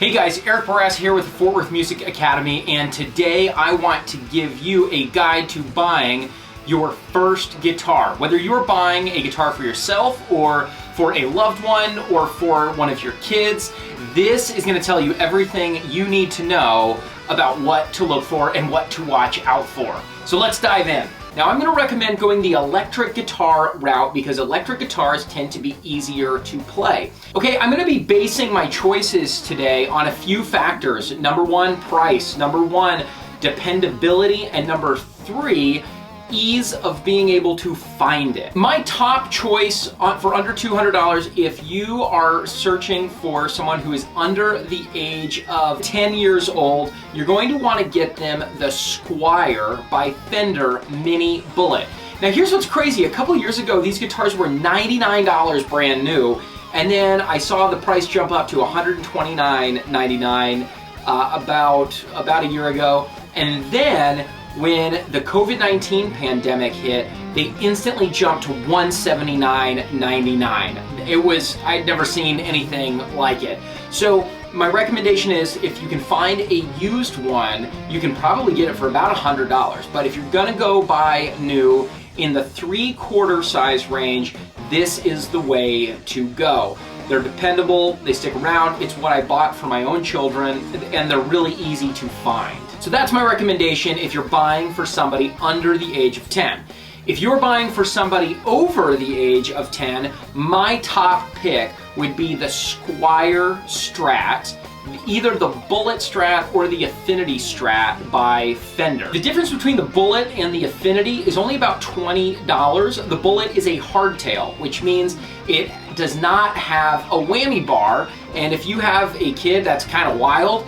Hey guys, Eric Barras here with Fort Worth Music Academy, and today I want to give you a guide to buying your first guitar. Whether you're buying a guitar for yourself or for a loved one or for one of your kids, this is going to tell you everything you need to know about what to look for and what to watch out for. So let's dive in. Now I'm going to recommend going the electric guitar route because electric guitars tend to be easier to play. Okay, I'm going to be basing my choices today on a few factors. Number one, price. Number one, dependability. And number three, ease of being able to find it. My top choice for under $200, if you are searching for someone who is under the age of 10 years old, you're going to want to get them the Squier by Fender Mini Bullet. Now here's what's crazy. A couple years ago, these guitars were $99 brand new, and then I saw the price jump up to $129.99 about a year ago, and then when the COVID-19 pandemic hit, they instantly jumped to $179.99. I'd never seen anything like it. So my recommendation is if you can find a used one, you can probably get it for about $100. But if you're gonna go buy new in the 3/4 size range, this is the way to go. They're dependable, they stick around, it's what I bought for my own children, and they're really easy to find. So that's my recommendation if you're buying for somebody under the age of 10. If you're buying for somebody over the age of 10, my top pick would be the Squier Strat, either the Bullet Strat or the Affinity Strat by Fender. The difference between the Bullet and the Affinity is only about $20. The Bullet is a hardtail, which means it does not have a whammy bar, and if you have a kid that's kind of wild,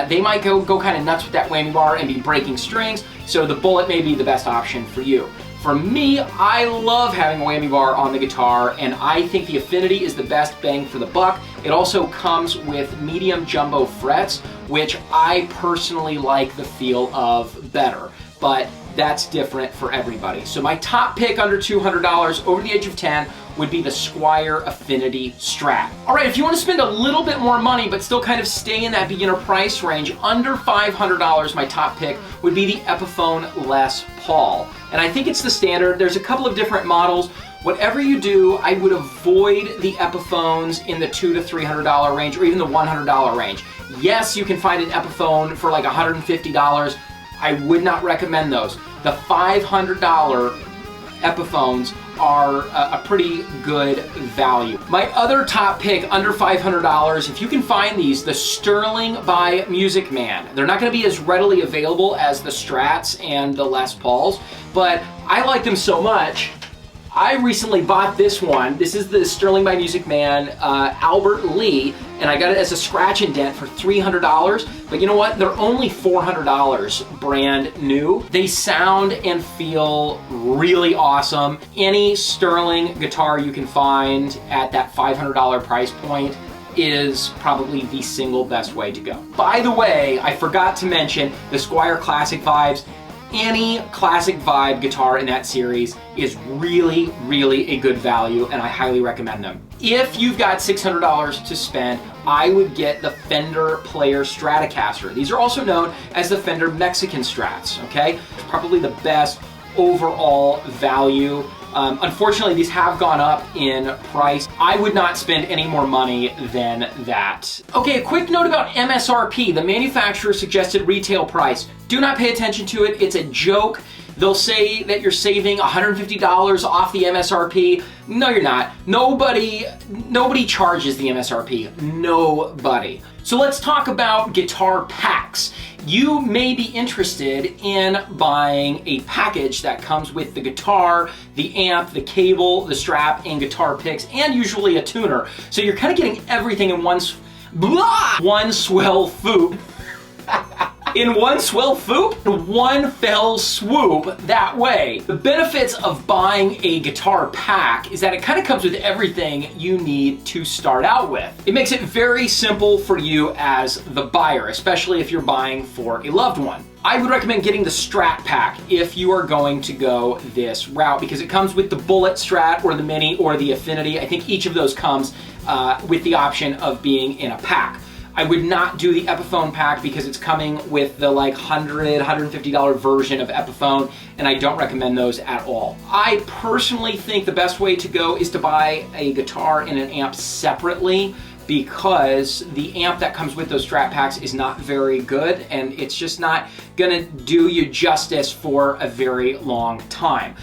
they might go kind of nuts with that whammy bar and be breaking strings, so the Bullet may be the best option for you. For me, I love having a whammy bar on the guitar, and I think the Affinity is the best bang for the buck. It also comes with medium jumbo frets, which I personally like the feel of better, but that's different for everybody. So my top pick under $200 over the age of 10 would be the Squier Affinity Strat. All right, if you want to spend a little bit more money but still kind of stay in that beginner price range, under $500, my top pick would be the Epiphone Les Paul. And I think it's the standard. There's a couple of different models. Whatever you do, I would avoid the Epiphones in the $200 to $300 range or even the $100 range. Yes, you can find an Epiphone for like $150. I would not recommend those. The $500 Epiphones are a pretty good value. My other top pick under $500, if you can find these, the Sterling by Music Man. They're not going to be as readily available as the Strats and the Les Pauls, but I like them so much, I recently bought this one. This is the Sterling by Music Man Albert Lee, and I got it as a scratch and dent for $300. But you know what? They're only $400 brand new. They sound and feel really awesome. Any Sterling guitar you can find at that $500 price point is probably the single best way to go. By the way, I forgot to mention the Squier Classic Vibes. Any classic vibe guitar in that series is really, really a good value, and I highly recommend them. If you've got $600 to spend, I would get the Fender Player Stratocaster. These are also known as the Fender Mexican Strats, okay? Probably the best overall value. Unfortunately, these have gone up in price. I would not spend any more money than that. Okay, a quick note about MSRP, the manufacturer's suggested retail price. Do not pay attention to it. It's a joke. They'll say that you're saving $150 off the MSRP. No, you're not. Nobody charges the MSRP. Nobody. So let's talk about guitar packs. You may be interested in buying a package that comes with the guitar, the amp, the cable, the strap, and guitar picks, and usually a tuner. So you're kind of getting everything in one swell swoop. In one swell swoop, one fell swoop that way. The benefits of buying a guitar pack is that it kind of comes with everything you need to start out with. It makes it very simple for you as the buyer, especially if you're buying for a loved one. I would recommend getting the Strat Pack if you are going to go this route because it comes with the Bullet Strat or the Mini or the Affinity. I think each of those comes with the option of being in a pack. I would not do the Epiphone pack because it's coming with the like $100, $150 version of Epiphone, and I don't recommend those at all. I personally think the best way to go is to buy a guitar and an amp separately, because the amp that comes with those Strat packs is not very good, and it's just not gonna do you justice for a very long time.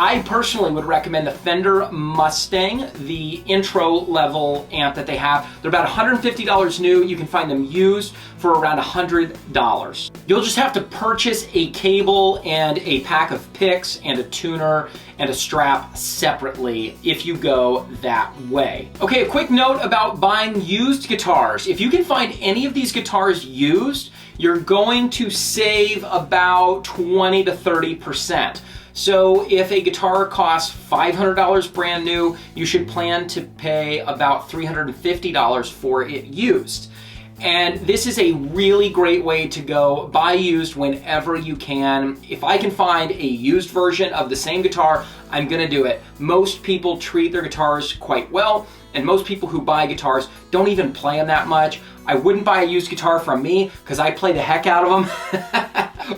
I personally would recommend the Fender Mustang, the intro level amp that they have. They're about $150 new. You can find them used for around $100. You'll just have to purchase a cable and a pack of picks and a tuner and a strap separately if you go that way. Okay, a quick note about buying used guitars. If you can find any of these guitars used, you're going to save about 20 to 30%. So if a guitar costs $500 brand new, you should plan to pay about $350 for it used. And this is a really great way to go. Buy used whenever you can. If I can find a used version of the same guitar, I'm gonna do it. Most people treat their guitars quite well, and most people who buy guitars don't even play them that much. I wouldn't buy a used guitar from me because I play the heck out of them.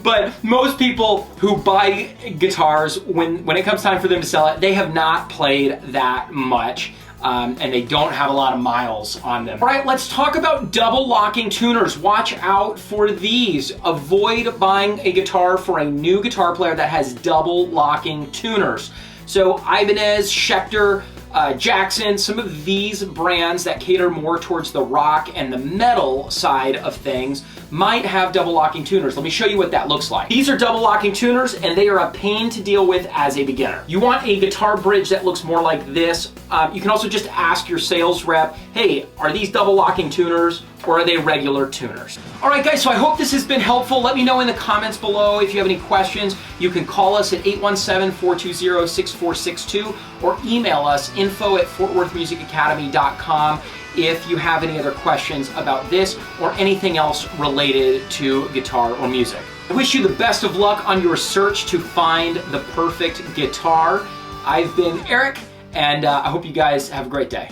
But most people who buy guitars, when it comes time for them to sell it, they have not played that much. And they don't have a lot of miles on them. All right, let's talk about double locking tuners. Watch out for these. Avoid buying a guitar for a new guitar player that has double locking tuners. So Ibanez, Schecter, Jackson, some of these brands that cater more towards the rock and the metal side of things might have double locking tuners. Let me show you what that looks like. These are double locking tuners, and they are a pain to deal with as a beginner. You want a guitar bridge that looks more like this. You can also just ask your sales rep, hey, are these double locking tuners or are they regular tuners? All right guys, so I hope this has been helpful. Let me know in the comments below if you have any questions. You can call us at 817-420-6462 or email us info@fortworthmusicacademy.com if you have any other questions about this or anything else related to guitar or music. I wish you the best of luck on your search to find the perfect guitar. I've been Eric, and I hope you guys have a great day.